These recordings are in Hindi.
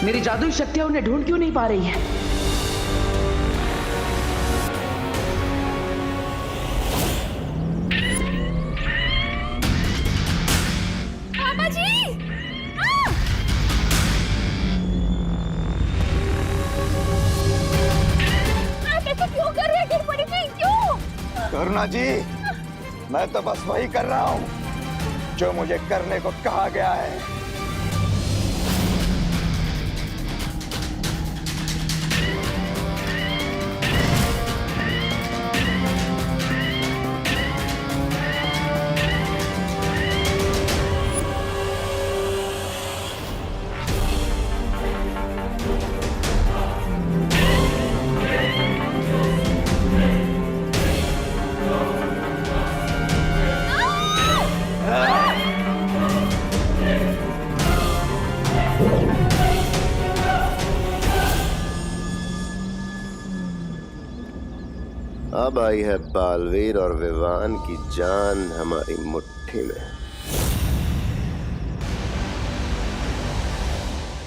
मेरी जादुई शक्तियां उन्हें ढूंढ क्यों नहीं पा रही है? पापा जी! आप ऐसे क्यों कर रहे हैं? गिर पड़ी थी क्यों? करुणा जी, मैं तो बस वही कर रहा हूँ जो मुझे करने को कहा गया है। अब आई है बालवीर और विवान की जान हमारी मुट्ठी में।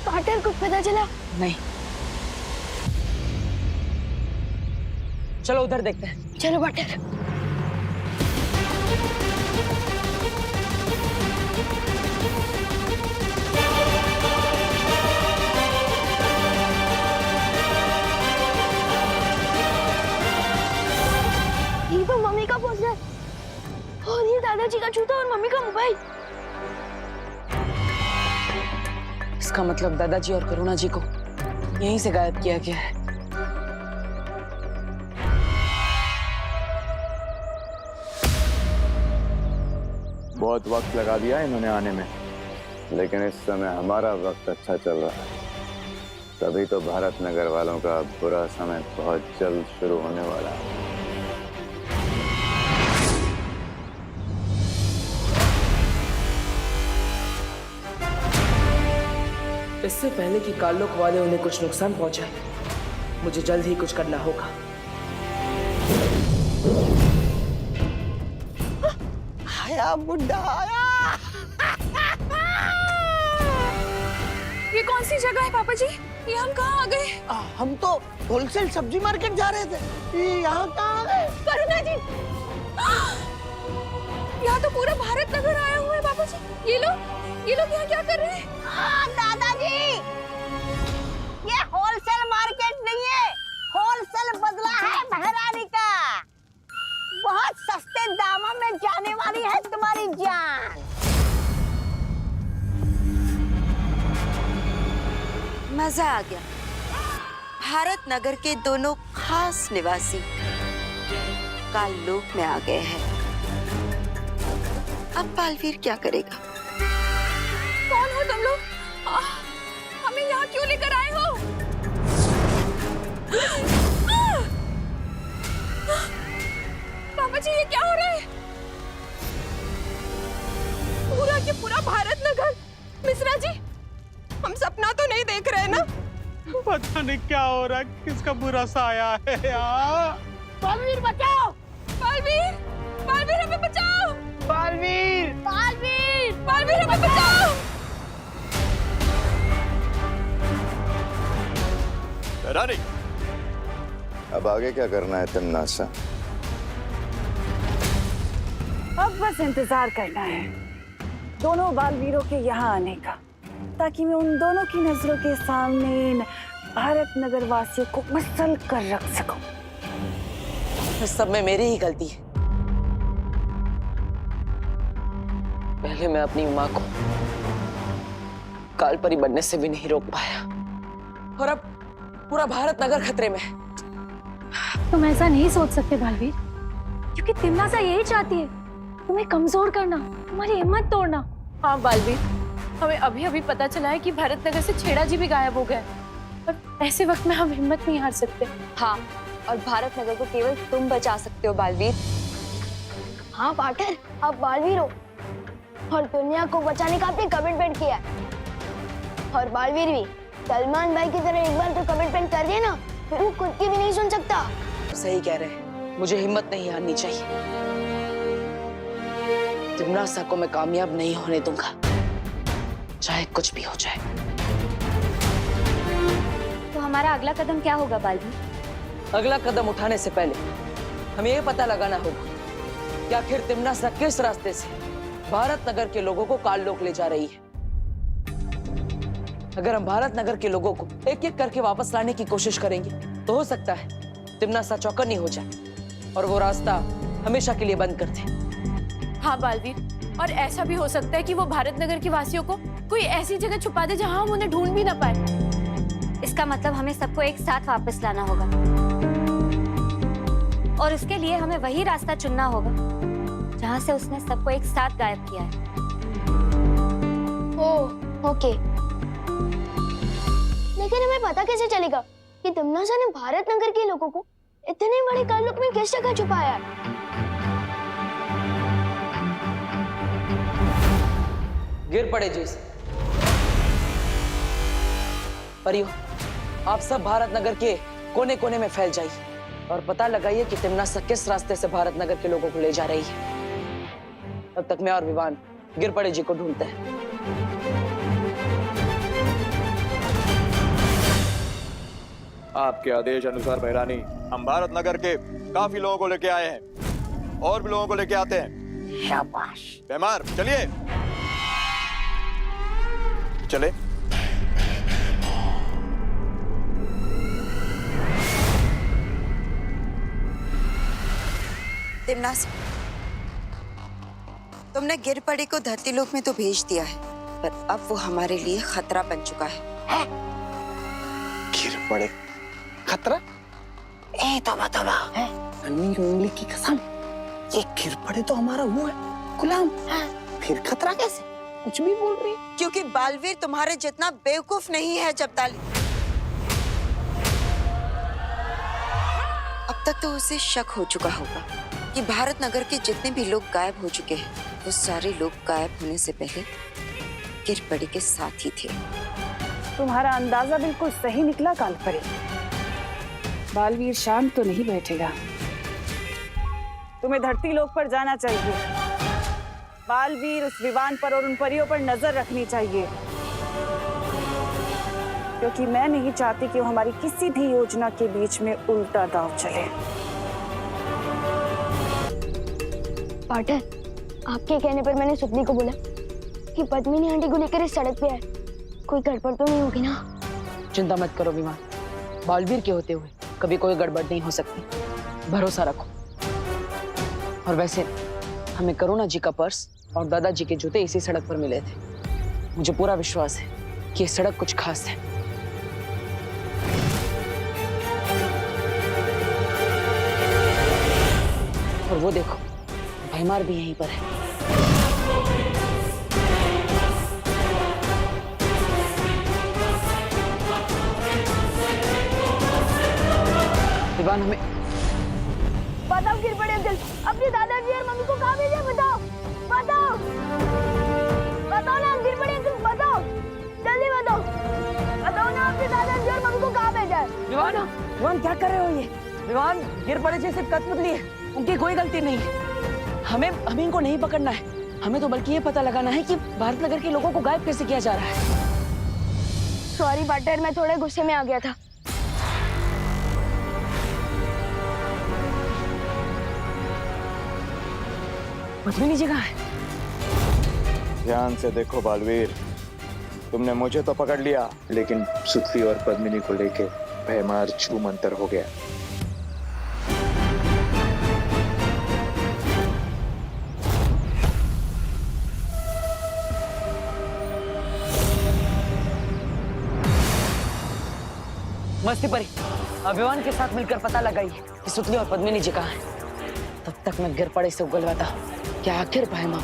पाटर को पता चला? नहीं। चलो उधर देखते हैं। चलो पाटर। ये तो मम्मी का पोस्टर और ये दादाजी का जूता और मम्मी का मोबाइल। इसका मतलब दादाजी और करुणा जी को यहीं से गायब किया गया है। बहुत वक्त लगा दिया इन्होंने आने में, लेकिन इस समय हमारा वक्त अच्छा चल रहा है। तभी तो भारत नगर वालों का बुरा समय बहुत जल्द शुरू होने वाला है। इससे पहले कि कालोक वाले उन्हें कुछ नुकसान पहुंचाए, मुझे जल्द ही कुछ करना होगा। आया बुड्ढा आया। ये कौन सी जगह है पापा जी? ये हम कहाँ आ गए? हम तो होलसेल सब्जी मार्केट जा रहे थे, ये यहाँ कहाँ आ गए? करुणा जी, यहाँ तो पूरा भारत नगर आया हुआ है पापा जी। ये लोग यहाँ क्या कर रहे हैं? दादाजी, ये होलसेल मार्केट नहीं है, होलसेल बदला है महारानी का। बहुत सस्ते दामों में जाने वाली है तुम्हारी जान। मजा आ गया। भारत नगर के दोनों खास निवासी काललोक में आ गए हैं। अब बालवीर क्या करेगा? कौन हो तुम लोग? हमें यहाँ क्यों लेकर आए हो? पापा जी, ये क्या हो रहा है? पूरा के पूरा भारत नगर। मिश्रा जी, हम सपना तो नहीं देख रहे ना? पता नहीं क्या हो रहा है, किसका बुरा साया है यार। बालवीर बचाओ! बालवीर! बालवीर हमें बचाओ! बालवीर! बालवीर! बालवीर हमें बचाओ! रानी, अब आगे क्या करना है तन्नासा? अब बस इंतजार करना है दोनों बालवीरों के यहाँ आने का, ताकि मैं उन दोनों की नजरों के सामने इन भारत नगर वासियों को मसल कर रख सकूं। इस सब में मेरी ही गलती है। पहले मैं अपनी माँ को कालपरी बनने से भी नहीं रोक पाया, और अब पूरा भारत नगर खतरे में है। तुम ऐसा नहीं सोच सकते बालवीर, क्योंकि तिम्नासा यही चाहती है, तुम्हें कमजोर करना, तुम्हारी हिम्मत तोड़ना। हाँ बालवीर, हमें अभी अभी पता चला है कि भारत नगर से छेड़ा जी भी गायब हो गए, और ऐसे वक्त में हम हिम्मत नहीं हार सकते। हाँ, और भारत नगर को केवल तुम बचा सकते हो बालवीर। हाँ पाटर, आप बालवीर हो और दुनिया को बचाने का आपने कमिटमेंट किया है। और बालवीर भी सलमान भाई की तरह एक बार तो कमिटमेंट कर दिया ना, फिर वो खुद की भी नहीं सुन सकता। सही कह रहे हैं, मुझे हिम्मत नहीं हारनी चाहिए। तिम्नासा को मैं कामयाब नहीं होने दूंगा, चाहे कुछ भी हो जाए। हमारा अगला कदम क्या होगा बालवीर? अगला कदम उठाने से पहले हमें ये पता लगाना होगा कि आखिर तिम्नासा किस रास्ते से भारत नगर के लोगों को काललोक ले जा रही है। अगर हम भारत नगर के लोगों को एक एक करके वापस लाने की कोशिश करेंगे तो हो सकता है तिम्नासा चौकन्नी हो जाए और वो रास्ता हमेशा के लिए बंद कर दे। हाँ बालवीर, और ऐसा भी हो सकता है कि वो भारत नगर के वासियों को कोई ऐसी जगह छुपा दे जहां हम उन्हें ढूंढ भी ना पाए। इसका मतलब हमें सबको एक साथ वापस लाना होगा और उसके लिए हमें वही रास्ता चुनना होगा जहां से उसने सबको एक साथ गायब किया है। ओह, ओके। लेकिन हमें पता कैसे चलेगा कि तिम्नासा ने भारत नगर के लोगों को इतने बड़े काललोक में किस जगह छुपाया है? गिर पड़े जी से। परियो, आप सब भारत नगर के कोने कोने में फैल जाइए और पता लगाइए कि तिम्नासा किस रास्ते से भारत नगर के लोगों को ले जा रही है। तब तक मैं और विवान गिर पड़े जी को ढूंढते हैं। आपके आदेश अनुसार भैरानी, हम भारत नगर के काफी लोगों को लेके आए हैं और भी लोगों को लेके आते हैं। शाबाश। बेमार, चलिए चले। तिम्नासा, तुमने गिरपड़ी को धरती लोक में तो भेज दिया है, पर अब वो हमारे लिए खतरा बन चुका है। गिरपड़े खतरा? ए तो बतला है अन्नी उंगली की कसम, ये गिरपड़े तो हमारा वो है गुलाम। फिर खतरा कैसे? कुछ भी बोल रही। क्योंकि बालवीर तुम्हारे जितना बेवकूफ नहीं है जब्ताली। अब तक तो उसे शक हो चुका होगा कि भारत नगर के जितने भी लोग गायब हो चुके हैं, वो सारे लोग गायब होने से पहले गिरपड़ी के साथ ही थे। तुम्हारा अंदाजा बिल्कुल सही निकला कालपरी। बालवीर शांत तो नहीं बैठेगा। तुम्हें धरती लोक पर जाना चाहिए। बालवीर उस विमान पर और उन परियों पर नजर रखनी चाहिए, क्योंकि मैं नहीं चाहती कि वो हमारी किसी भी योजना के बीच में उल्टा दांव चले। पार्टनर, आपके कहने पर मैंने सुपनी को बोला कि पद्मिनी आंटी को लेकर इस सड़क पे है। कोई गड़बड़ तो नहीं होगी ना? चिंता मत करो विमान, बालवीर के होते हुए कभी कोई गड़बड़ नहीं हो सकती, भरोसा रखो। और वैसे हमें करुणा जी का पर्स और दादाजी के जूते इसी सड़क पर मिले थे। मुझे पूरा विश्वास है कि ये सड़क कुछ खास है। और वो देखो, भैमार भी यहीं पर है। विवान, हमें बताओ गिरपड़ी अंकल, अपने दादाजी और मम्मी को कहाँ भेजा? बताओ बताओ बताओ ना गिरपड़ी अंकल, बताओ जल्दी बताओ। बताओ ना अपने दादाजी और मम्मी को कहाँ भेजा है? विवान क्या कर रहे हो ये? विवान, गिरपड़े जी सिर्फ कठपुतली है, उनकी कोई गलती नहीं है। हमें इनको नहीं पकड़ना है, हमें तो बल्कि ये पता लगाना है कि भारत नगर के लोगों को गायब कैसे किया जा रहा है। सॉरी पार्टनर, मैं थोड़े गुस्से में आ गया था। पद्मिनी जी कहाँ है? ध्यान से देखो बालवीर, तुमने मुझे तो पकड़ लिया, लेकिन सुतली और पद्मिनी को लेके भैमार छू मंतर हो गया। मस्ती परी, अभिमान के साथ मिलकर पता लगाइए कि सुतली और पद्मिनी जी कहाँ हैं। तब तक मैं गिरपड़े से उगलवाता कि आखिर भैमा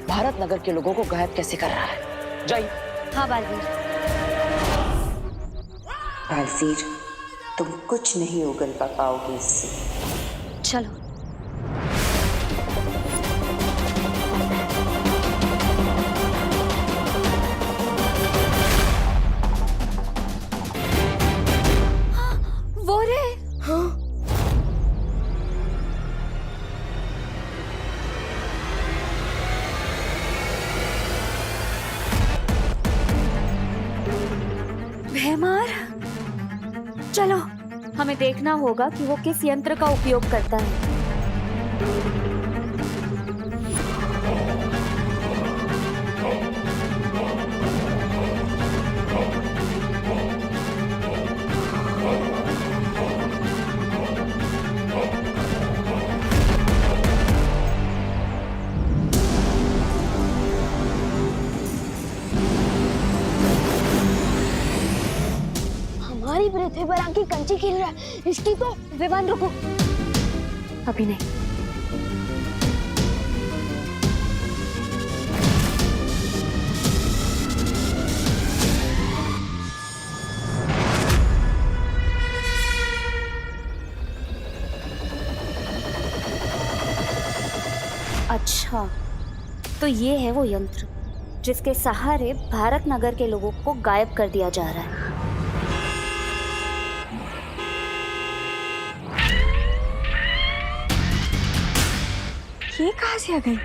भारत नगर के लोगों को गायब कैसे कर रहा है। जाइए। हाँ बालवीर। बालवीर, तुम कुछ नहीं उगल पाओगे इससे। चलो। वो रे। हाँ, भैमार, चलो, हमें देखना होगा कि वो किस यंत्र का उपयोग करता है। हमारी पृथ्वी पर आके कंची खेल रहा है, इसकी तो। विवान रुको, अभी नहीं। अच्छा, तो ये है वो यंत्र जिसके सहारे भारत नगर के लोगों को गायब कर दिया जा रहा है। ये कहाँ से आ गई?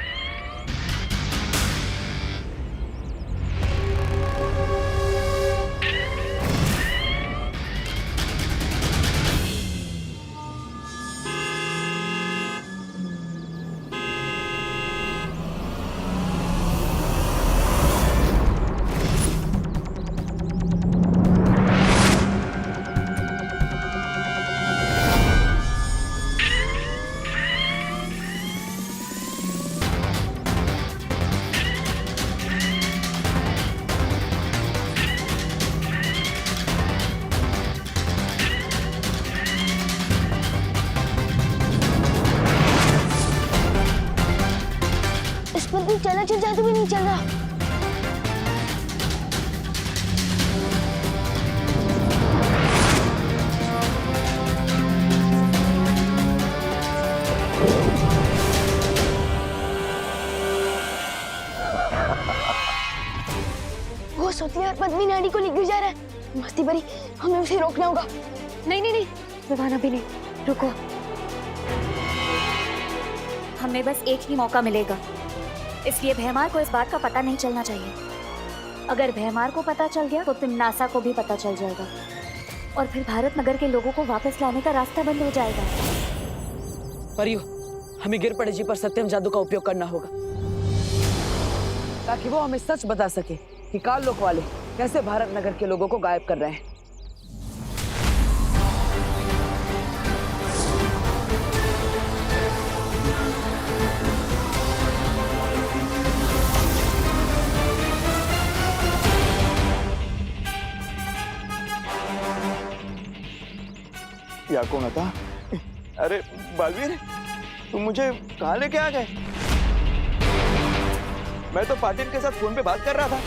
इस पर भी चला जादू भी नहीं चल रहा। वो सोतिया और पद्मी नाड़ी को लेकर जा रहा है। मस्ती भरी, हमें उसे रोकना होगा। नहीं नहीं नहीं, विवान अभी नहीं, रुको। हमें बस एक ही मौका मिलेगा, इसलिए भैमार को इस बात का पता नहीं चलना चाहिए। अगर भैमार को पता चल गया तो तिम्नासा को भी पता चल जाएगा और फिर भारत नगर के लोगों को वापस लाने का रास्ता बंद हो जाएगा। परियो, हमें गिरपड़े जी पर सत्यम जादू का उपयोग करना होगा ताकि वो हमें सच बता सके कि काल लोक वाले कैसे भारत नगर के लोगों को गायब कर रहे हैं। या कौन था? अरे बालवीर, तुम मुझे कहाँ लेके आ गए? मैं तो पाटिल के साथ फोन पे बात कर रहा था।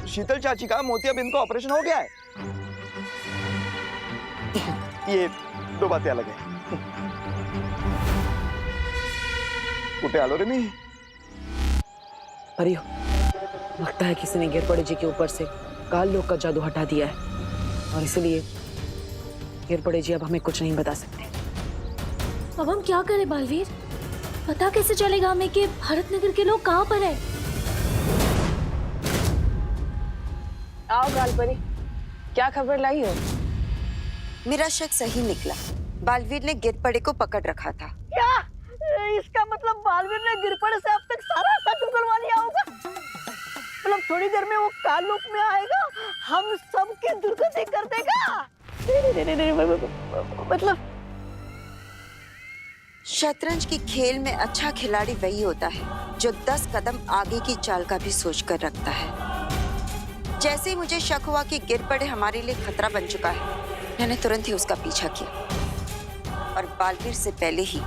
शीतल चाची का मोतियाबिंद का ऑपरेशन हो गया है। ये दो बातें अलग है। कुटे आलो रे मी। परियो, लगता है किसी ने गिरपड़े जी के ऊपर से काल लोक का जादू हटा दिया है और इसलिए गिरपड़े जी अब हमें कुछ नहीं बता सकते। अब हम क्या करें बालवीर? पता कैसे चलेगा हमें कि भारत नगर के लोग कहाँ पर है? आओ कालपरी, क्या खबर लाई हो? मेरा शक सही निकला। बालवीर ने गिरपड़े को पकड़ रखा था। क्या इसका मतलब बालवीर ने गिरपड़े से अब तक सारा सच उगलवा लिया होगा? मतलब थोड़ी देर में वो काल लोक में आएगा, हम सबके दुर्गति कर देगा। मतलब शतरंज की खेल में अच्छा खिलाड़ी वही होता है जो 10 कदम आगे की चाल का भी सोच कर रखता है। जैसे ही मुझे शक हुआ कि गिरपड़े हमारे लिए खतरा बन चुका है, मैंने तुरंत ही उसका पीछा किया और बालवीर से पहले ही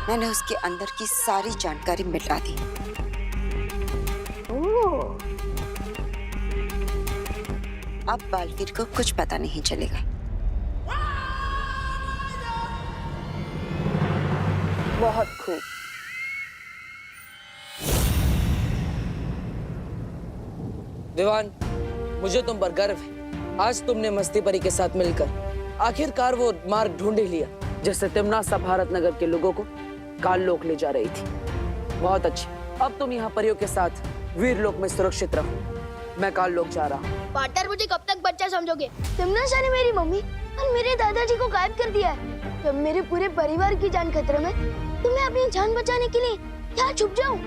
मैंने उसके अंदर की सारी जानकारी मिटा दी। अब बालवीर को कुछ पता नहीं चलेगा। बहुत खूब। विवान, मुझे तुम पर गर्व है। आज तुमने मस्ती परी के साथ मिलकर आखिरकार वो मार्ग ढूंढ ही लिया जिससे तिम्नासा भारत नगर के लोगों को काल लोक ले जा रही थी। बहुत अच्छी। अब तुम यहाँ परियों के साथ वीर लोक में सुरक्षित रहो। मैं काल लोग जा रहा हूँ। पार्टनर, मुझे कब तक बच्चा समझोगे? तिमनासा ने मेरी मम्मी और मेरे दादाजी को गायब कर दिया है। जब मेरे पूरे परिवार की जान खतरे में, तो मैं अपनी जान बचाने के लिए क्या छुप जाऊं?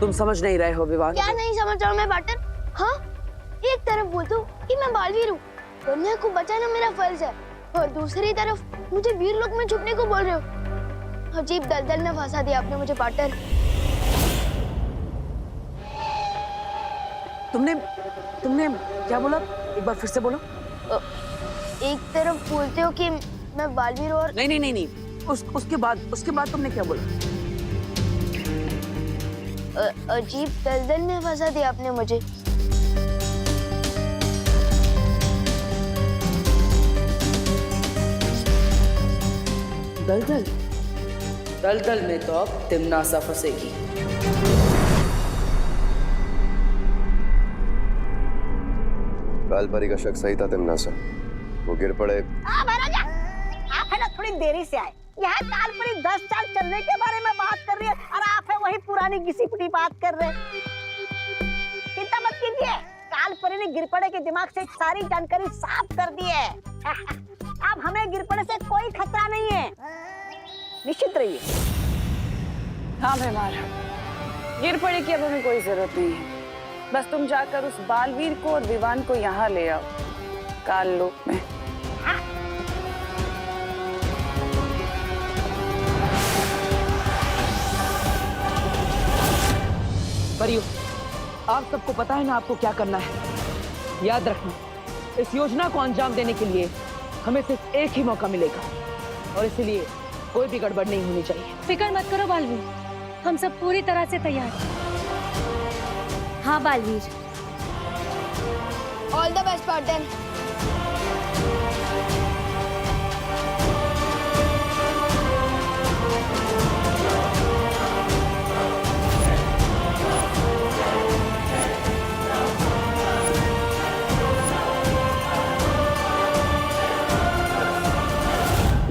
तुम समझ नहीं रहे हो विवान। क्या नहीं समझ रहा हूँ मैं पार्टनर? हाँ, एक तरफ बोलता हूँ कि मैं बालवीर हूँ, दुनिया को बचाना मेरा फर्ज है, और दूसरी तरफ मुझे वीर लोक में छुपने को बोल रहे हो। अजीब दलदल में फंसा दिया आपने मुझे पार्टनर। तुमने क्या बोला? एक बार फिर से बोलो। एक तरफ बोलते हो कि मैं बालवीर और नहीं। उसके बाद तुमने क्या बोला? अजीब दलदल में फंसा दिया आपने मुझे। दलदल में तो अब तिमनासा फंसेगी। कालपरी का शक सही था तिमनासा, वो गिर पड़े। महाराजा, आप है ना थोड़ी देरी से आए। यह कालपरी 10 साल चलने के बारे में बात कर रही है और आप है वही पुरानी घिसी पिटी बात कर रहे हैं। चिंता मत कीजिए, कालपरी ने गिरपड़े के दिमाग से सारी जानकारी साफ कर दी है। अब हमें गिरपड़े से कोई खतरा नहीं है, निश्चित रहिए। हाँ भैमार, गिरपड़े की अब हमें कोई जरूरत नहीं है। बस तुम जाकर उस बालवीर को और विवान को यहाँ ले आओ, काल लोक में। परियो, आप सबको पता है ना आपको क्या करना है। याद रखना, इस योजना को अंजाम देने के लिए हमें सिर्फ एक ही मौका मिलेगा, और इसलिए कोई भी गड़बड़ नहीं होनी चाहिए। फिक्र मत करो बालवीर, हम सब पूरी तरह से तैयार हैं। हाँ Baalveer. All the best partner.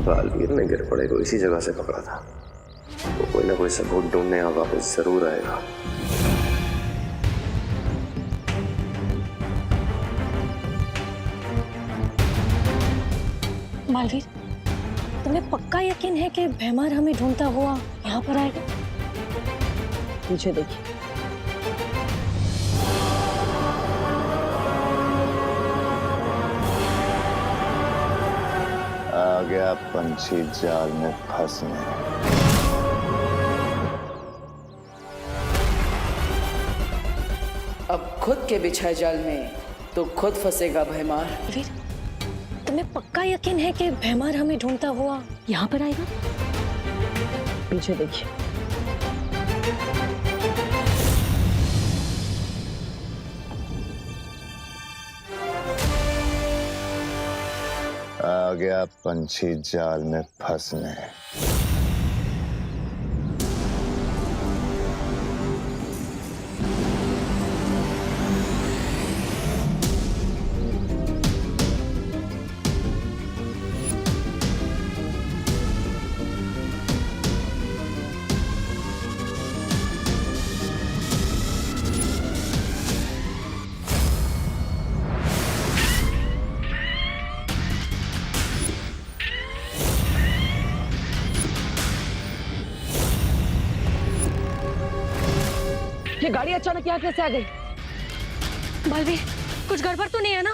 Baalveer ने गिरपड़े को इसी जगह से पकड़ा था, वो कोई ना कोई सबूत ढूंढने यहाँ वापस जरूर आएगा। बालवीर, तुम्हें पक्का यकीन है कि भैमार हमें ढूंढता हुआ यहाँ पर आएगा? पीछे देखिए। आ गया पंछी जाल में फंसने। अब खुद के बिछाए जाल में तो खुद फंसेगा भैमार। बालवीर, तुम्हें पक्का यकीन है कि भैमार हमें ढूंढता हुआ यहाँ पर आएगा? पीछे देखिए। आ गया पंछी जाल में फंसने। ये गाड़ी अचानक यहाँ कैसे आ गई? बालवीर, कुछ गड़बड़ तो नहीं है ना?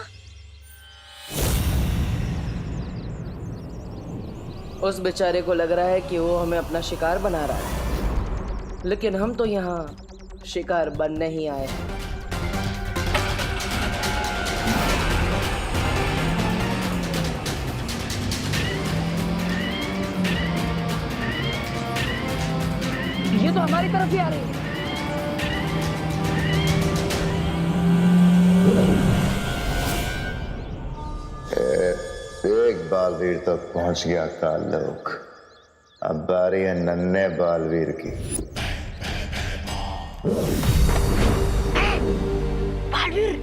उस बेचारे को लग रहा है कि वो हमें अपना शिकार बना रहा है, लेकिन हम तो यहाँ शिकार बनने ही आए हैं। ये तो हमारी तरफ ही आ रही है। एक बालवीर तक पहुंच गया काल लोक, अब बारी है नन्हे बालवीर की। बालवीर,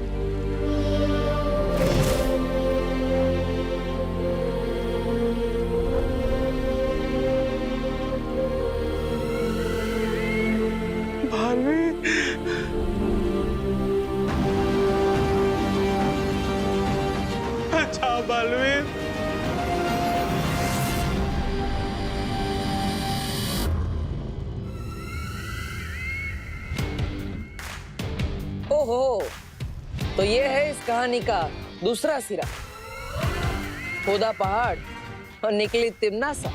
ओहो, तो ये है इस कहानी का दूसरा सिरा। खोदा पहाड़ और निकली तिमनासा।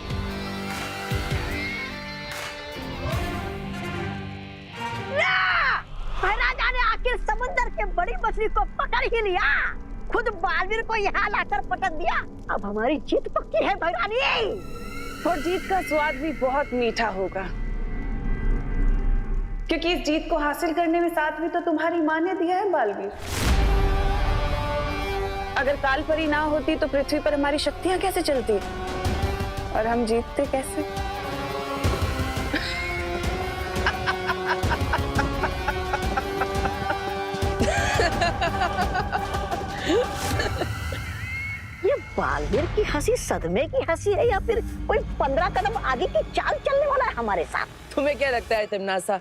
महाराजा ने आखिर समुद्र के बड़ी मछली को पकड़ ही लिया, खुद बालवीर को यहाँ लाकर पटक दिया। अब हमारी जीत पक्की है भैरानी। और जीत का स्वाद भी बहुत मीठा होगा, क्योंकि इस जीत को हासिल करने में साथ भी तो तुम्हारी माँ ने दिया है बालवीर। अगर कालपरी ना होती तो पृथ्वी पर हमारी शक्तियां कैसे चलती और हम जीतते कैसे? ये बालवीर की हंसी सदमे की हंसी है या फिर कोई 15 कदम आगे की चाल चलने वाला है हमारे साथ? तुम्हें क्या लगता है तिमनासा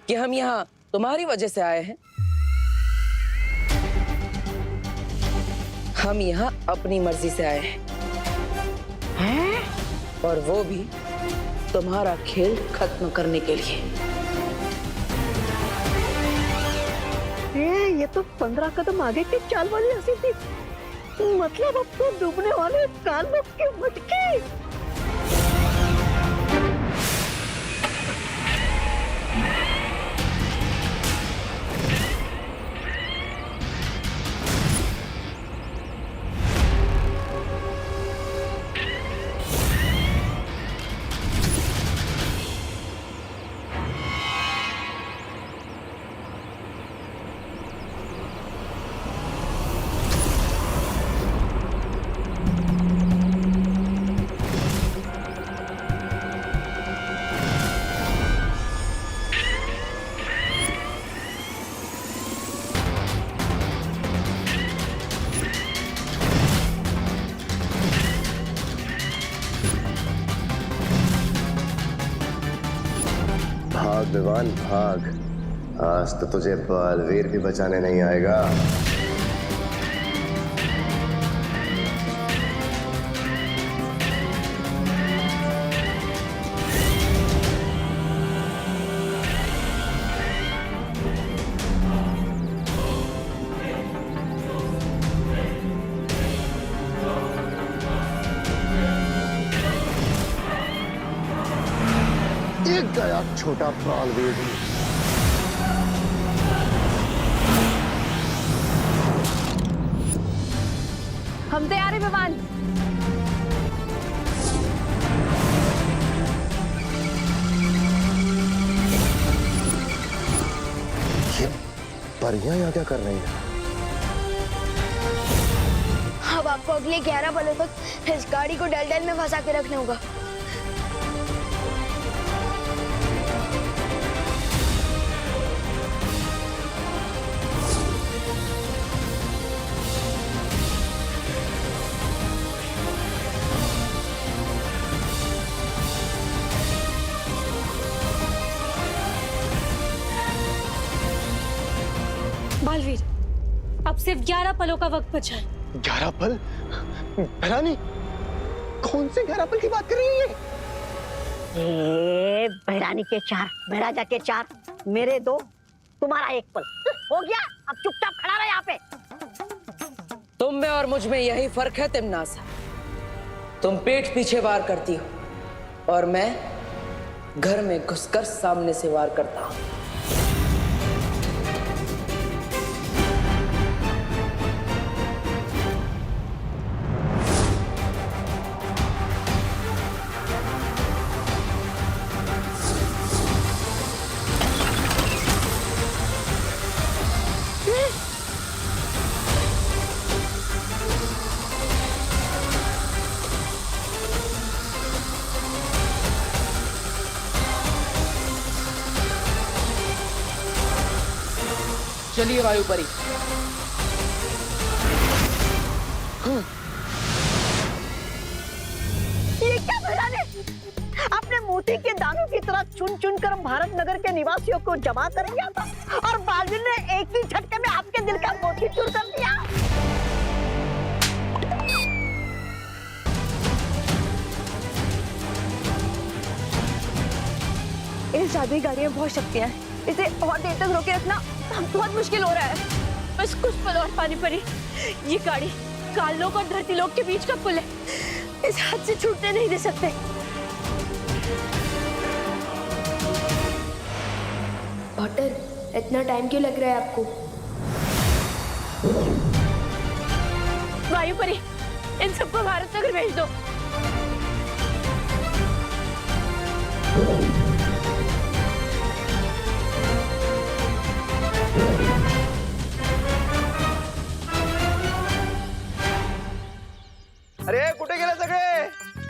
कि हम यहाँ तुम्हारी वजह से आए हैं? हम यहाँ अपनी मर्जी से आए हैं, और वो भी तुम्हारा खेल खत्म करने के लिए। ये तो 15 कदम आगे की चाल वाली हंसी थी। मतलब अब तो डूबने वाले कालमुख की मटकी। भाग विवान भाग, आज तो तुझे बालवीर भी बचाने नहीं आएगा। एक गया छोटा बालवीर भी। हम तैयार हैं विमान। ये परियां यहाँ क्या कर रही हैं? अब आपको अगले 11 पलों तक इस गाड़ी को डलडल में फंसा के रखना होगा। बालवीर, अब सिर्फ 11 पलों का वक्त बचा है। 11 पल? भैरानी, कौन से 11 पल की बात कर रही है? भैरानी के 4, महाराजा के 4, मेरे 2, तुम्हारा 1 पल। हो गया, अब चुपचाप खड़ा रहे यहाँ पे। तुम में और मुझ में यही फर्क है तिमनासा। तुम पीठ पीछे वार करती हो और मैं घर में घुसकर सामने से वार करता हूं। चलिए वायुपरी। ये क्या भैरानी? अपने मोती के दानों की तरह चुन चुन कर भारत नगर के निवासियों को जमा कर लिया था और बालवीर ने एक ही झटके में आपके दिल का मोती चूर कर दिया। इस जादुई गाड़ी में बहुत शक्तियां हैं, इसे और देर तक रोके रखना बहुत मुश्किल हो रहा है। बस कुछ पल और पानी पड़ी। ये गाड़ी काल लोक और धरती लोक के बीच का पुल है। इस हाथ से छूटने नहीं दे सकते। पॉटर, इतना टाइम क्यों लग रहा है आपको? वायुपरी, इन सबको भारत नगर भेज दो। अरे कुठे गेले सगळे?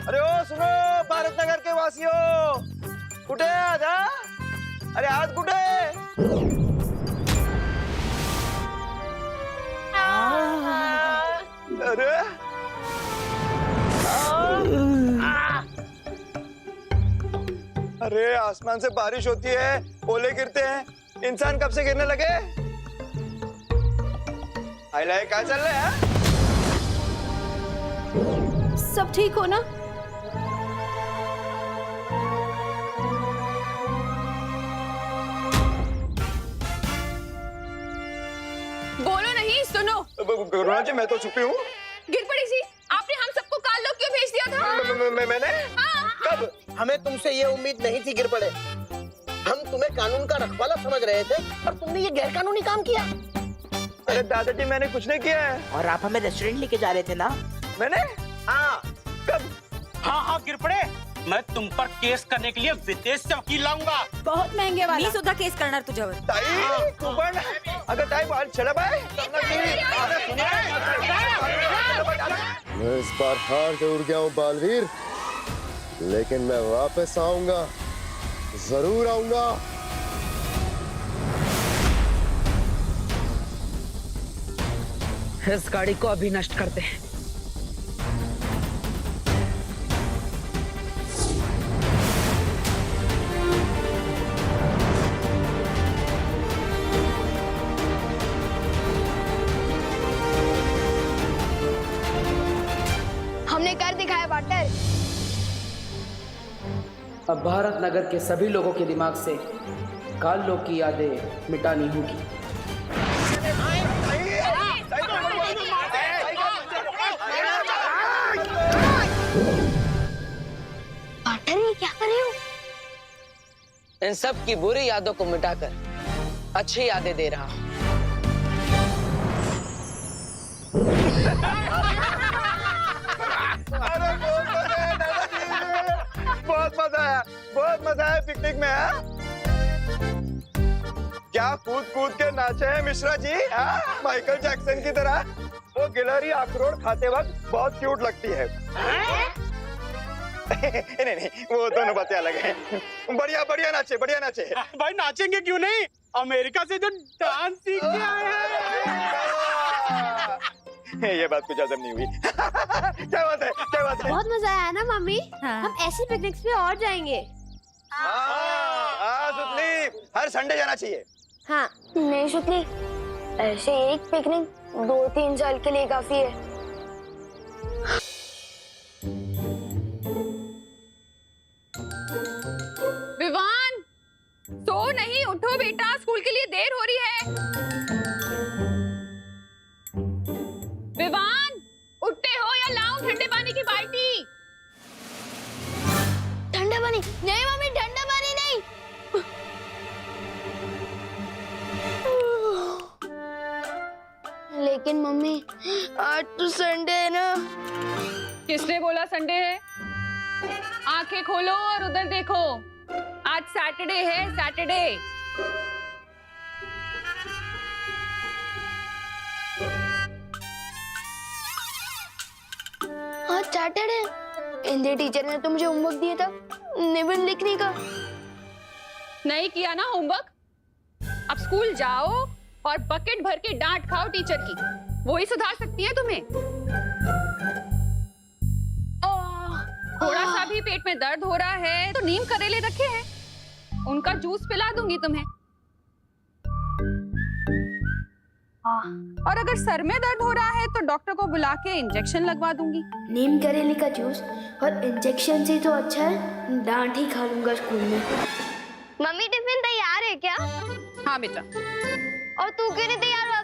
अरे ओ सुनो भारतनगर के वासियों, कुठे आज हा? अरे आज कुठे? अरे अरे आसमान से बारिश होती है, ओले गिरते हैं, इंसान कब से गिरने लगे? आइलाय काय चाललंय हा? सब ठीक हो ना? बोलो नहीं, सुनो। करुणा जी, मैं तो छुपी हूँ। गिर पड़ी सी। आपने हम सबको काल लोक क्यों भेज दिया था? मैंने कब? हमें तुमसे ये उम्मीद नहीं थी गिर पड़े। हम तुम्हें कानून का रखवाला समझ रहे थे और तुमने ये गैर कानूनी काम किया। अरे दादाजी, मैंने कुछ नहीं किया है। और आप हमें रेस्टोरेंट लेके जा रहे थे ना? मैंने? हाँ। कब? हाँ गिर पड़े, मैं तुम पर केस करने के लिए विदेश से वकील लाऊंगा। बहुत महंगे वाला। मी सुद्धा केस करणार तुझ्यावर। ताई, तू पण अगं ताई, बाल चला बाय। मैं इस बार हार जरूर गया हूँ बालवीर, लेकिन मैं वापस आऊंगा, जरूर आऊंगा। इस गाड़ी को अभी नष्ट करते हैं। हमने कर दिखाया वाटर। अब भारत नगर के सभी लोगों के दिमाग से काल लोक की यादें मिटानी होगी। वाटर, ये क्या कर रहे हो? इन सब की बुरी यादों को मिटाकर अच्छी यादें दे रहा हूं। अरे बहुत मजा आया, बहुत मजा आया पिकनिक में। हा? क्या कूद कूद के नाचे हैं मिश्रा जी, हा? माइकल जैक्सन की तरह। वो गिलहरी अखरोट खाते वक्त बहुत क्यूट लगती है। नहीं नहीं, वो दोनों बातें अलग हैं। बढ़िया बढ़िया नाचे, बढ़िया नाचे। भाई नाचेंगे क्यों नहीं? अमेरिका से जो डांस सीख के आए हैं। ये बात कुछ हजम नहीं हुई। क्या बात है, क्या बात है? बहुत मजा आया ना मम्मी? हम ऐसी पिकनिक्स पे और जाएंगे। हाँ सुतली, हर संडे जाना चाहिए। हाँ नहीं सुतली, ऐसे एक पिकनिक 2-3 साल के लिए काफी है। विवान, सो नहीं, उठो बेटा, स्कूल के लिए देर हो रही है। विवान, उठते हो या लाऊं ठंडे पानी की बाल्टी? ठंडा पानी नहीं मम्मी, ठंडा पानी नहीं। लेकिन मम्मी, आज तो संडे है ना। किसने बोला संडे है? आंखें खोलो और उधर देखो, आज सैटरडे है, सैटरडे। आज सैटरडे। हिंदी टीचर ने तो मुझे होमवर्क दिया था निबंध लिखने का। नहीं किया ना होमवर्क? अब स्कूल जाओ और बकेट भर के डांट खाओ टीचर की, वो ही सुधार सकती है तुम्हें। थोड़ा सा भी पेट में दर्द हो रहा है तो नीम करेले रखे हैं, उनका जूस पिला दूंगी तुम्हें। और अगर सर में दर्द हो रहा है तो डॉक्टर को बुला के इंजेक्शन लगवा दूंगी। नीम करेले का जूस और इंजेक्शन से तो अच्छा है डांट ही खा लूंगा स्कूल में। मम्मी टिफिन तैयार है क्या? हाँ बेटा, और तू क्यों नहीं तैयार हुआ?